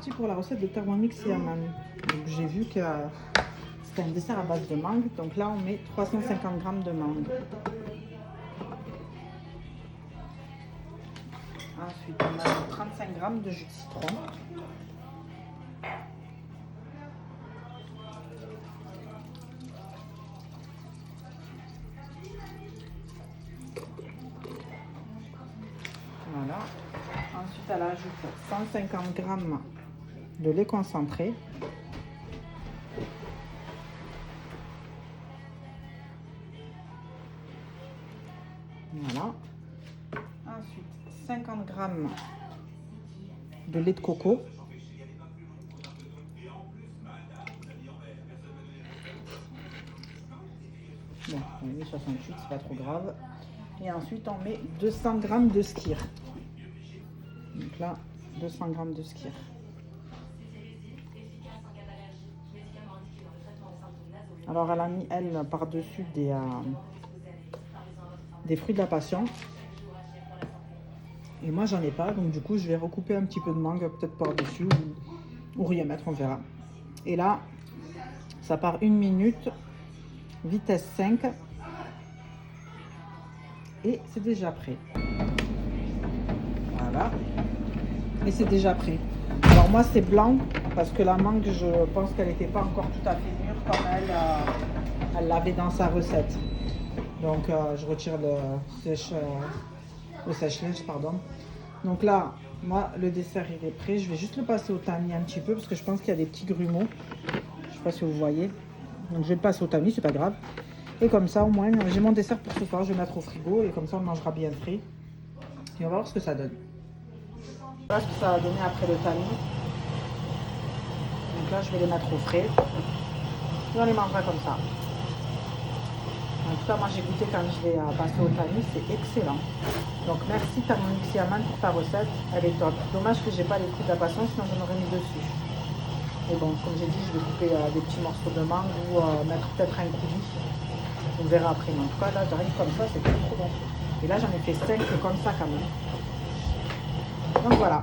parti pour la recette de Thermomix Yaman. Donc j'ai vu que c'était un dessert à base de mangue. Donc là on met 350 g de mangue. Ensuite on a 35 g de jus de citron. Voilà. Ensuite elle ajoute 150 g de lait concentré. Voilà. Ensuite 50 g de lait de coco. Bon, on a mis 68, c'est pas trop grave. Et ensuite on met 200 g de skyr. Donc là, 200 g de skyr. Alors elle a mis elle par-dessus des fruits de la passion. Et moi j'en ai pas, donc du coup je vais recouper un petit peu de mangue peut-être par-dessus ou rien mettre, on verra. Et là, ça part 1 minute, vitesse 5. Et c'est déjà prêt. Voilà. Et c'est déjà prêt. Alors moi c'est blanc parce que la mangue, je pense qu'elle n'était pas encore tout à fait mûre comme elle l'avait dans sa recette. Donc je retire le sèche-linge, pardon. Donc là, moi le dessert il est prêt. Je vais juste le passer au tamis un petit peu parce que je pense qu'il y a des petits grumeaux. Je sais pas si vous voyez. Donc je vais le passer au tamis, c'est pas grave. Et comme ça au moins j'ai mon dessert pour ce soir. Je vais le mettre au frigo et comme ça on mangera bien frais. Et on va voir ce que ça donne. Voilà ce que ça va donner après le tamis. Donc là je vais les mettre au frais. Et on les mangera comme ça. En tout cas, moi j'ai goûté quand je l'ai passé au tamis, c'est excellent. Donc merci Thermomix Yaman pour ta recette, elle est top. Dommage que j'ai pas les fruits de la passion, sinon j'en aurais mis dessus. Et bon, comme j'ai dit, je vais couper des petits morceaux de mangue ou mettre peut-être un coulis. On verra après. Mais en tout cas, là j'arrive comme ça, c'est trop bon. Et là j'en ai fait 5 comme ça quand même. Donc voilà.